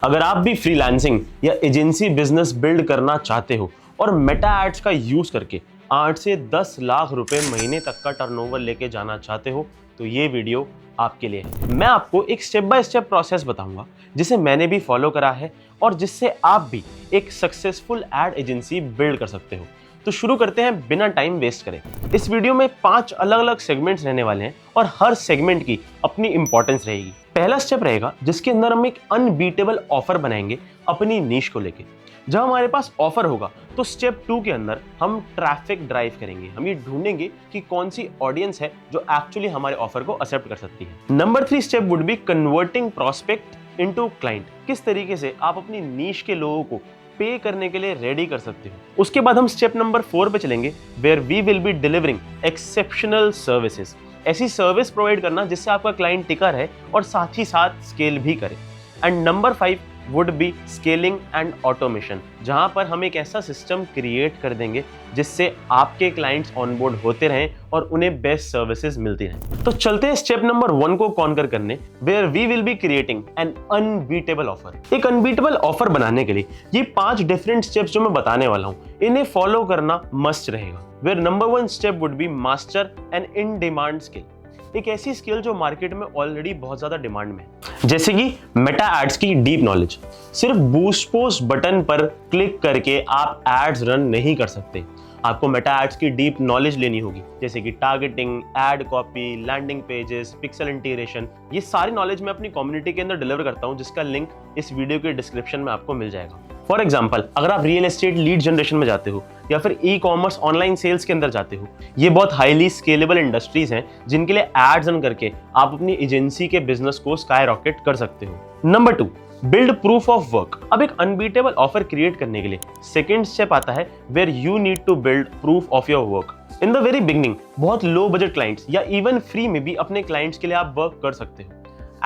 अगर आप भी फ्रीलांसिंग या एजेंसी बिजनेस बिल्ड करना चाहते हो और मेटा एड्स का यूज करके 8 से 10 लाख रुपए महीने तक का टर्नओवर लेके जाना चाहते हो तो ये वीडियो आपके लिए है। मैं आपको एक स्टेप बाय स्टेप प्रोसेस बताऊंगा जिसे मैंने भी फॉलो करा है और जिससे आप भी एक सक्सेसफुल एड एजेंसी बिल्ड कर सकते हो। तो शुरू करते हैं बिना टाइम वेस्ट करे। इस वीडियो में 5 अलग अलग सेगमेंट्स रहने वाले हैं और हर सेगमेंट की अपनी इंपॉर्टेंस रहेगी। पहला स्टेप रहेगा जिसके अंदर हम एक अनबीटेबल ऑफर बनाएंगे अपनी नीश को लेके। जब हमारे पास ऑफर होगा तो स्टेप 2 के अंदर हम ट्रैफिक ड्राइव करेंगे। हम ये ढूंढेंगे कि कौन सी ऑडियंस है जो एक्चुअली हमारे ऑफर को एक्सेप्ट कर सकती है। Number 3 step would B converting prospect into client. किस तरीके से आप अपनी नीश के लोगों को पे करने के लिए रेडी कर सकते हो। उसके बाद हम स्टेप नंबर 4 पे चलेंगे, where we will be delivering exceptional services. ऐसी सर्विस प्रोवाइड करना जिससे आपका क्लाइंट टिका रहे और साथ ही साथ स्केल भी करे। And number 5 would be scaling and automation, जहां पर हम एक ऐसा सिस्टम क्रिएट कर देंगे जिससे आपके क्लाइंट्स ऑनबोर्ड होते रहें और उन्हें बेस्ट सर्विसेज मिलती रहें। तो चलते हैं स्टेप नंबर 1 को कॉन्कर करने, where we will be creating an unbeatable offer. एक अनबीटेबल ऑफर बनाने के लिए ये 5 डिफरेंट स्टेप्स जो मैं बताने वाला हूं इन्हें फॉलो करना मस्ट रहेगा। Where number 1 step would be master an in demand skill. एक ऐसी स्किल जो मार्केट में ऑलरेडी बहुत ज्यादा डिमांड में है, जैसे कि मेटा एड्स की डीप नॉलेज। सिर्फ बूस्ट पोस्ट बटन पर क्लिक करके आप एड्स रन नहीं कर सकते। आपको मेटा एड्स की डीप नॉलेज लेनी होगी, जैसे कि targeting, ad copy, landing pages, pixel integration. ये सारी नॉलेज मैं अपनी कम्युनिटी के अंदर डिलीवर करता हूं, जिसका लिंक इस वीडियो के डिस्क्रिप्शन में आपको मिल जाएगा। फॉर एग्जाम्पल, अगर आप रियल एस्टेट लीड जनरेशन में जाते हो या फिर ई कॉमर्स ऑनलाइन सेल्स के अंदर जाते हो, ये बहुत हाईली स्केलेबल इंडस्ट्रीज हैं जिनके लिए एड्स रन करके आप अपनी एजेंसी के बिजनेस को स्काई रॉकेट कर सकते हो। Number 2, build proof of work. अब एक अनबीटेबल ऑफर क्रिएट करने के लिए सेकंड स्टेप आता है, where you need to build proof of your work. In the very beginning बहुत लो बजट क्लाइंट्स या इवन फ्री में भी अपने क्लाइंट्स के लिए आप वर्क कर सकते हो।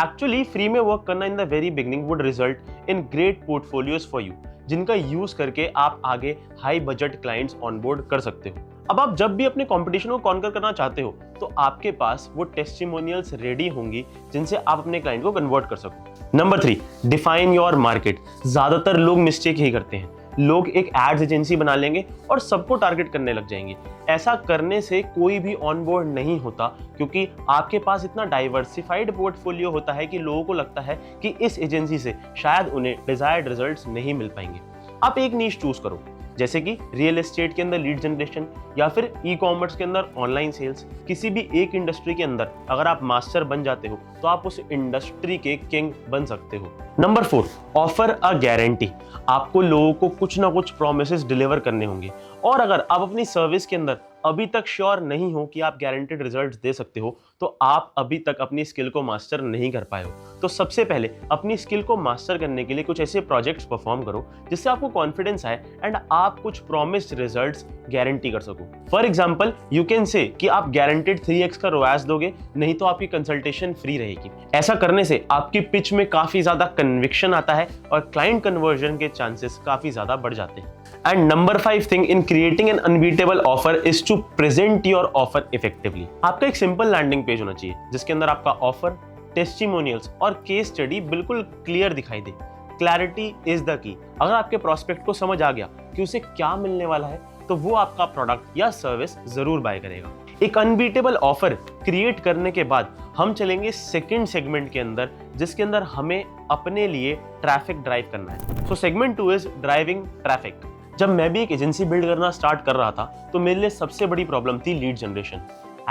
एक्चुअली फ्री में वर्क करना इन the very beginning would result in great portfolios for you, जिनका यूज करके आप आगे हाई बजट क्लाइंट्स ऑनबोर्ड कर सकते हो। अब आप जब भी अपने कंपटीशन को कॉन्कर करना चाहते हो तो आपके पास वो टेस्टिमोनियल्स रेडी होंगी जिनसे आप अपने क्लाइंट को कन्वर्ट कर सको। Number 3, define your market. ज्यादातर लोग मिस्टेक ही करते हैं। लोग एक एड्स एजेंसी बना लेंगे और सबको टारगेट करने लग जाएंगे। ऐसा करने से कोई भी ऑनबोर्ड नहीं होता, क्योंकि आपके पास इतना डाइवर्सिफाइड पोर्टफोलियो होता है कि लोगों को लगता है कि इस एजेंसी से शायद उन्हें डिजायर्ड रिजल्ट्स नहीं मिल पाएंगे। आप एक नीश चूज करो, जैसे कि रियल एस्टेट के अंदर लीड जनरेशन या फिर ई कॉमर्स के अंदर ऑनलाइन सेल्स। किसी भी एक इंडस्ट्री के अंदर अगर आप मास्टर बन जाते हो तो आप उस इंडस्ट्री के किंग बन सकते हो। Number 4, offer a guarantee. आपको लोगों को कुछ ना कुछ प्रोमिसेस डिलीवर करने होंगे और अगर आप अपनी सर्विस के अंदर अभी तक श्योर नहीं हो कि आप गारंटेड रिजल्ट्स दे सकते हो तो आप अभी तक अपनी स्किल को मास्टर नहीं कर पाए हो। तो सबसे पहले अपनी स्किल को मास्टर करने के लिए कुछ ऐसे प्रोजेक्ट्स परफॉर्म करो जिससे आपको कॉन्फिडेंस आए एंड आप कुछ प्रॉमिस्ड रिजल्ट्स गारंटी कर सको। For example, you can say कि आप गारंटेड 3x का रोआस दोगे, नहीं तो आपकी कंसल्टेशन फ्री रहेगी। ऐसा करने से आपकी पिच में काफी ज्यादा कन्विक्शन आता है और क्लाइंट कन्वर्जन के चांसेस काफी ज्यादा बढ़ जाते हैं। And number 5 thing in creating an unbeatable offer is to present your offer effectively. आपका एक सिंपल लैंडिंग पेज होना चाहिए जिसके अंदर आपका ऑफर, टेस्टिमोनियल्स और केस स्टडी बिल्कुल क्लियर दिखाई दे। Clarity is the key. अगर आपके प्रोस्पेक्ट को समझ आ गया कि उसे क्या मिलने वाला है तो वो आपका प्रोडक्ट या सर्विस जरूर बाय करेगा। एक अनबीटेबल ऑफर क्रिएट करने के बाद हम चलेंगे सेकंड सेगमेंट के अंदर, जिसके अंदर हमें अपने लिए ट्रैफिक ड्राइव करना है। सो सेगमेंट 2 इज ड्राइविंग ट्रैफिक। जब मैं भी एक एजेंसी बिल्ड करना स्टार्ट कर रहा था तो मेरे लिए सबसे बड़ी प्रॉब्लम थी लीड जनरेशन।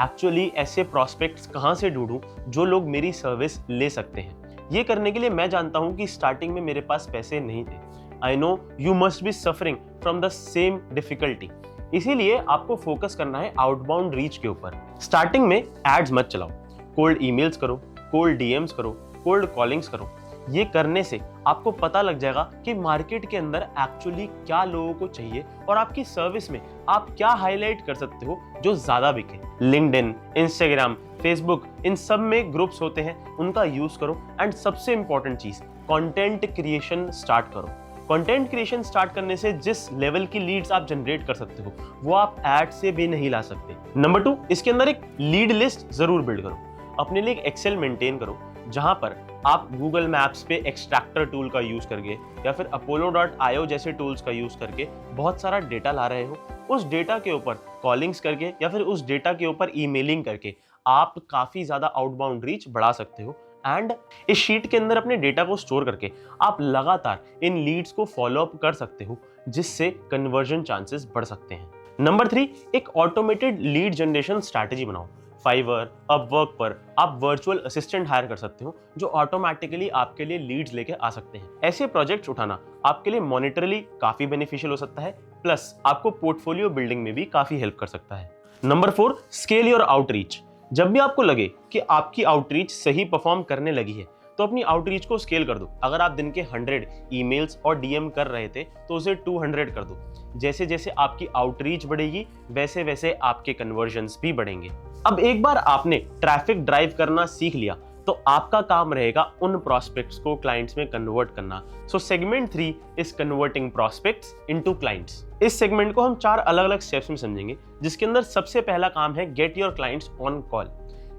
एक्चुअली ऐसे प्रोस्पेक्ट्स कहां से ढूंढूं जो लोग मेरी सर्विस ले सकते हैं। ये करने के लिए मैं जानता हूं कि स्टार्टिंग में मेरे पास पैसे नहीं थे। I know you must be suffering from the same difficulty. इसीलिए आपको फोकस करना है आउटबाउंड रीच के ऊपर। स्टार्टिंग में एड्स मत चलाओ, कोल्ड ईमेल्स करो, कोल्ड डीएम्स करो, कोल्ड कॉलिंग्स करो। ये करने से आपको पता लग जाएगा कि मार्केट के अंदर एक्चुअली क्या लोगों को चाहिए और आपकी सर्विस में आप क्या हाईलाइट कर सकते हो जो ज्यादा बिके। लिंक्डइन, इंस्टाग्राम, फेसबुक, इन सब में ग्रुप्स होते हैं, उनका यूज करो। एंड सबसे इंपॉर्टेंट चीज, कंटेंट क्रिएशन स्टार्ट करो। कंटेंट क्रिएशन स्टार्ट करने से जिस लेवल की लीड्स आप जनरेट कर सकते हो वो आप एड से भी नहीं ला सकते। नंबर 2, इसके अंदर एक लीड लिस्ट जरूर बिल्ड करो। अपने लिए एक एक्सेल मेंटेन करो जहां पर आप गूगल मैप्स पे एक्सट्रैक्टर टूल का यूज करके या फिर apollo.io जैसे टूल्स का यूज करके बहुत सारा डेटा ला रहे हो। उस डेटा के ऊपर कॉलिंग्स करके या फिर उस डेटा के ऊपर ईमेलिंग करके आप काफी ज्यादा आउटबाउंड रीच बढ़ा सकते हो। एंड इस शीट के अंदर अपने डेटा को स्टोर करके आप लगातार इन लीड्स को फॉलो अप कर सकते हो, जिससे कन्वर्जन चांसेस बढ़ सकते हैं। नंबर 3, एक ऑटोमेटेड लीड जनरेशन स्ट्रैटेजी बनाओ। फाइवर, अपवर्क पर आप वर्चुअल असिस्टेंट हायर कर सकते हो जो ऑटोमेटिकली आपके लिए लीड्स लेके आ सकते हैं। ऐसे प्रोजेक्ट्स उठाना आपके लिए मॉनेटरली काफी बेनिफिशियल हो सकता है, प्लस आपको पोर्टफोलियो बिल्डिंग में भी काफी हेल्प कर सकता है। Number 4, scale your outreach. जब भी आपको लगे कि आपकी आउटरीच सही परफॉर्म करने लगी है तो अपनी आउटरीच को स्केल कर दो। अगर आप दिन के 100 ईमेल्स और डीएम कर रहे थे तो उसे 200 कर दो। जैसे जैसे आपकी आउटरीच बढ़ेगी वैसे वैसे आपके कन्वर्जन्स भी बढ़ेंगे। अब एक बार आपने ट्रैफिक ड्राइव करना सीख लिया तो आपका काम रहेगा उन प्रोस्पेक्ट्स को क्लाइंट्स में कन्वर्ट करना। So segment 3 is converting prospects into clients. इस सेगमेंट को हम 4 अलग अलग स्टेप्स में समझेंगे, जिसके अंदर सबसे पहला काम है get your clients on call.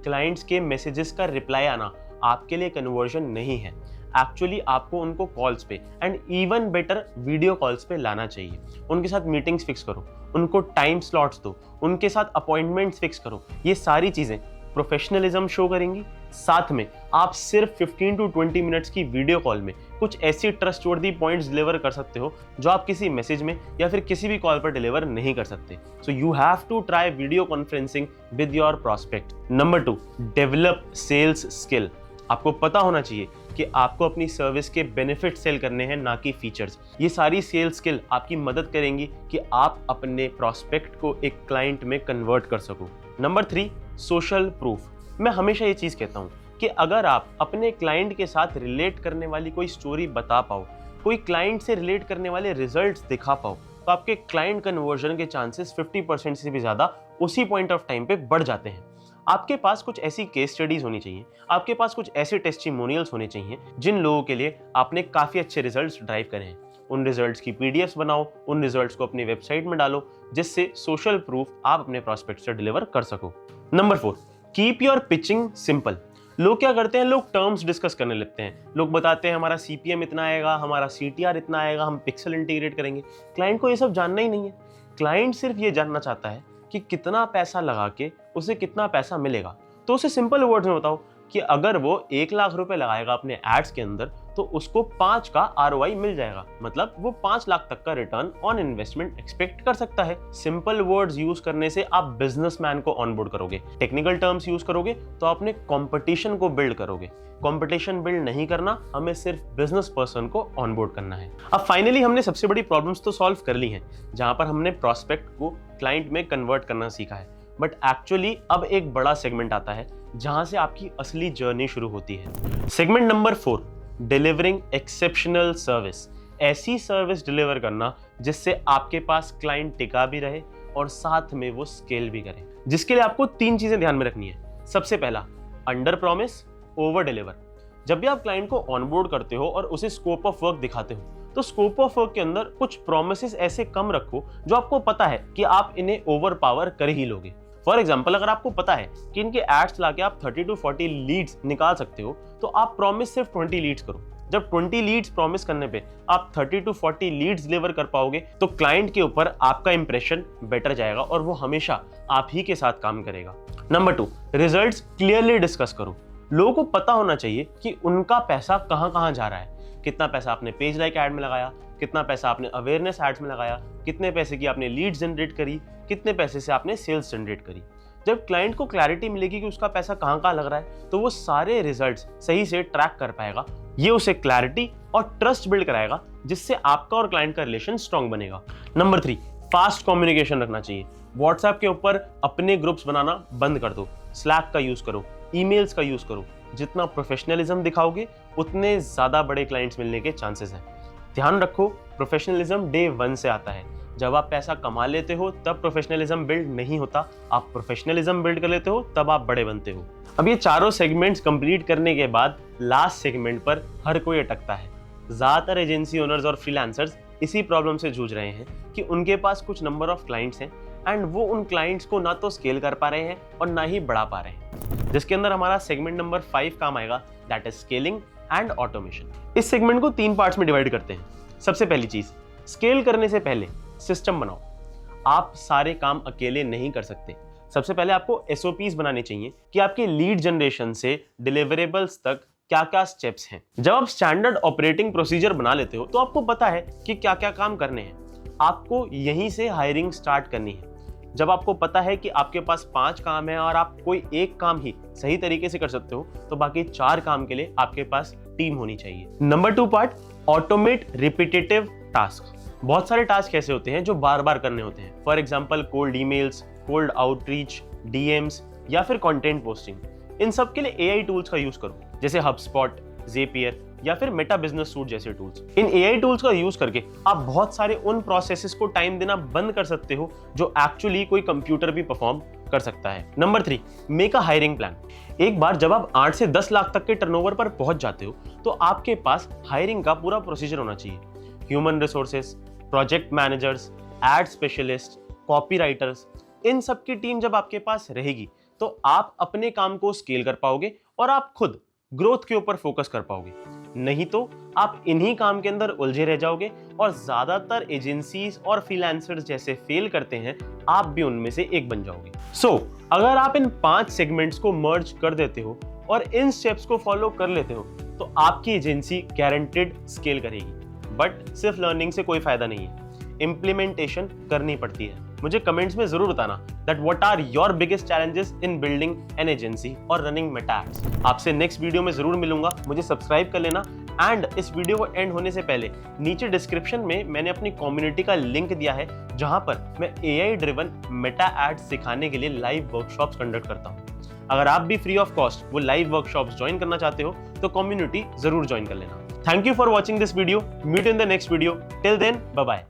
Clients के मैसेजेस का रिप्लाई आना आपके लिए कन्वर्जन नहीं है। एक्चुअली आपको उनको कॉल्स पे and even better video calls पे लाना चाहिए। उनके साथ मीटिंग्स फिक्स करो, उनको टाइम स्लॉट्स दो, उनके साथ अपॉइंटमेंट्स फिक्स करो। ये सारी चीजें प्रोफेशनलिज्म शो करेंगी। साथ में आप सिर्फ 15 to 20 मिनट्स की वीडियो कॉल में कुछ ऐसी ट्रस्टवर्दी पॉइंट्स डिलीवर कर सकते हो जो आप किसी मैसेज में या फिर किसी भी कॉल पर डिलीवर नहीं कर सकते। So you have to try video conferencing with your prospect. Number 2, develop sales skill. आपको पता होना चाहिए कि आपको अपनी सर्विस के बेनिफिट सेल करने हैं, ना कि फीचर्स। ये सारी सेल्स स्किल आपकी मदद करेंगी कि आप अपने प्रोस्पेक्ट को एक क्लाइंट में कन्वर्ट कर सको। Number 3, social proof. मैं हमेशा ये चीज कहता हूँ कि अगर आप अपने क्लाइंट के साथ रिलेट करने वाली कोई स्टोरी बता पाओ, कोई क्लाइंट से रिलेट करने वाले रिजल्ट्स दिखा पाओ, तो आपके क्लाइंट कन्वर्जन के चांसेस 50% से भी ज्यादा उसी पॉइंट ऑफ टाइम पे बढ़ जाते हैं। आपके पास कुछ ऐसी केस स्टडीज होनी चाहिए, आपके पास कुछ ऐसे टेस्टिमोनियल्स होने चाहिए जिन लोगों के लिए आपने काफी अच्छे रिजल्ट्स ड्राइव करे हैं। उन रिजल्ट्स की पीडीएफ्स बनाओ, उन रिजल्ट्स को अपनी वेबसाइट में डालो, जिससे सोशल प्रूफ आप अपने प्रोस्पेक्ट से डिलीवर कर सको। Number 4, keep your pitching simple. लोग क्या करते हैं, लोग टर्म्स डिस्कस करने लगते हैं। लोग बताते हैं हमारा सीपीएम इतना आएगा, हमारा सीटीआर इतना आएगा, हम पिक्सल इंटीग्रेट करेंगे। क्लाइंट को ये सब जानना ही नहीं है। क्लाइंट सिर्फ ये जानना चाहता है कि कितना पैसा लगा के उसे कितना पैसा मिलेगा। तो उसे सिंपल वर्ड्स में बताओ कि अगर वो 1 लाख रुपए लगाएगा अपने एड्स के अंदर तो उसको 5 का आरओआई मिल जाएगा, मतलब वो 5 लाख तक का रिटर्न ऑन इन्वेस्टमेंट एक्सपेक्ट कर सकता है। सिंपल वर्ड्स यूज करने से आप बिजनेसमैन को ऑनबोर्ड करोगे। टेक्निकल टर्म्स यूज करोगे तो अपने कंपटीशन को बिल्ड करोगे। कंपटीशन बिल्ड नहीं करना, हमें सिर्फ बिजनेस पर्सन को ऑनबोर्ड करना है। अब फाइनली हमने सबसे बड़ी प्रॉब्लम्स तो सॉल्व कर ली हैं, जहां पर हमने प्रोस्पेक्ट को क्लाइंट में कन्वर्ट करना सीखा है। बट एक्चुअली अब एक बड़ा सेगमेंट आता है जहां से आपकी असली जर्नी शुरू होती है। Segment number 4, delivering exceptional service. ऐसी सर्विस डिलीवर करना जिससे आपके पास क्लाइंट टिका भी रहे और साथ में वो स्केल भी करे, जिसके लिए आपको 3 चीजें ध्यान में रखनी है। सबसे पहला, अंडर प्रॉमिस ओवर डिलीवर। जब भी आप क्लाइंट को ऑनबोर्ड करते हो और उसे स्कोप ऑफ वर्क दिखाते हो तो स्कोप ऑफ वर्क के अंदर कुछ प्रोमिसेस ऐसे कम रखो जो आपको पता है कि आप इन्हें ओवर पावर कर ही लोगे। फॉर एग्जाम्पल, अगर आपको पता है कि इनके एड्स लाके आप 30 to 40 लीड्स निकाल सकते हो तो आप प्रॉमिस सिर्फ 20 लीड्स करो। जब 20 लीड्स प्रॉमिस करने पे आप 30 to 40 लीड्स डिलीवर कर पाओगे तो क्लाइंट के ऊपर आपका इंप्रेशन बेटर जाएगा और वो हमेशा आप ही के साथ काम करेगा। नंबर 2, रिजल्ट्स क्लियरली डिस्कस करो। लोगों को पता होना चाहिए कि उनका पैसा कहां कहां जा रहा है। कितना पैसा आपने पेज लाइक ऐड में लगाया, कितना पैसा आपने अवेयरनेस एड्स में लगाया, कितने पैसे की आपने लीड जनरेट करी, कितने पैसे से आपने सेल्स जनरेट करी। जब क्लाइंट को क्लैरिटी मिलेगी कि उसका पैसा कहां कहां लग रहा है तो वो सारे रिजल्ट्स सही से ट्रैक कर पाएगा। ये उसे क्लैरिटी और ट्रस्ट बिल्ड कराएगा, जिससे आपका और क्लाइंट का रिलेशन स्ट्रांग बनेगा। नंबर 3, फास्ट कम्युनिकेशन रखना चाहिए। व्हाट्सएप के ऊपर अपने ग्रुप्स बनाना बंद कर दो, स्लैक का यूज करो, ईमेल्स का यूज करो। जितना प्रोफेशनलिज्म दिखाओगे उतने ज्यादा बड़े क्लाइंट्स मिलने के चांसेस हैं। ध्यान रखो, प्रोफेशनलिज्म डे 1 से आता है। जब आप पैसा कमा लेते हो तब प्रोफेशनलिज्म बिल्ड नहीं होता, आप प्रोफेशनलिज्म बिल्ड कर लेते हो तब आप बड़े बनते हो। अब ये चारों सेगमेंट्स कंप्लीट करने के बाद लास्ट सेगमेंट पर हर कोई अटकता है। ज्यादातर एजेंसी ओनर्स और फ्रीलांसर्स इसी प्रॉब्लम से जूझ रहे हैं कि उनके पास कुछ नंबर ऑफ क्लाइंट्स हैं एंड वो उन क्लाइंट्स को ना तो स्केल कर पा रहे हैं और ना ही बढ़ा पा रहे हैं, जिसके अंदर हमारा सेगमेंट नंबर 5 काम आएगा, that is scaling and automation. इस सेगमेंट को 3 पार्ट्स में डिवाइड करते हैं। सबसे पहली चीज, स्केल करने से पहले सिस्टम बनाओ। आप सारे काम अकेले नहीं कर सकते। सबसे पहले आपको एसओपीज बनाने चाहिए कि आपके लीड जनरेशन से डिलीवरेबल्स तक क्या क्या स्टेप्स हैं। जब आप स्टैंडर्ड ऑपरेटिंग प्रोसीजर बना लेते हो तो आपको पता है कि क्या क्या काम करने हैं। आपको यहीं से हायरिंग स्टार्ट करनी है। जब आपको पता है कि आपके पास 5 काम है और आप कोई एक काम ही सही तरीके से कर सकते हो, तो बाकी 4 काम के लिए आपके पास टीम होनी चाहिए। Number 2 part, automate repetitive task. बहुत सारे टास्क ऐसे होते हैं जो बार बार करने होते हैं। For example cold emails, cold outreach, DMs या फिर कंटेंट पोस्टिंग। इन सब के लिए एआई टूल्स का यूज करो, जैसे हबस्पॉट, ज़ेपियर या फिर मेटा बिजनेस सूट जैसे टूल्स। इन एआई टूल्स का यूज करके आप बहुत सारे उन प्रोसेसेस को टाइम देना बंद कर सकते हो जो एक्चुअली कोई कंप्यूटर भी परफॉर्म कर सकता है। Number 3, make a hiring plan. एक बार जब आप 8 से 10 लाख तक के टर्नओवर पर पहुंच जाते हो तो आपके पास हायरिंग का पूरा प्रोसीजर होना चाहिए। Human resources, project managers, ad specialist, copy writers, इन सब की टीम जब आपके पास रहेगी तो आप अपने काम को स्केल कर पाओगे और आप खुद ग्रोथ के ऊपर फोकस कर पाओगे। नहीं तो आप इन्हीं काम के अंदर उलझे रह जाओगे और ज्यादातर एजेंसीज और फ्रीलांसर्स जैसे फेल करते हैं, आप भी उनमें से एक बन जाओगे। अगर आप इन 5 सेगमेंट्स को मर्ज कर देते हो और इन स्टेप्स को फॉलो कर लेते हो तो आपकी एजेंसी गारंटेड स्केल करेगी। बट सिर्फ लर्निंग से कोई फायदा नहीं है, इंप्लीमेंटेशन करनी पड़ती है। मुझे कमेंट्स में जरूर बताना that what are your biggest challenges in building an agency और रनिंग मेटा एड्स। आपसे नेक्स्ट वीडियो में जरूर मिलूंगा। मुझे सब्सक्राइब कर लेना एंड इस वीडियो को एंड होने से पहले नीचे डिस्क्रिप्शन में मैंने अपनी कम्युनिटी का लिंक दिया है, जहां पर मैं एआई ड्रिवन मेटा एड्स सिखाने के लिए लाइव वर्कशॉप्स कंडक्ट करता हूं। अगर आप भी फ्री ऑफ कॉस्ट वो लाइव वर्कशॉप्स ज्वाइन करना चाहते हो तो कम्युनिटी जरूर ज्वाइन कर लेना। Thank you for watching this video. Meet in the next video. Till then, bye bye.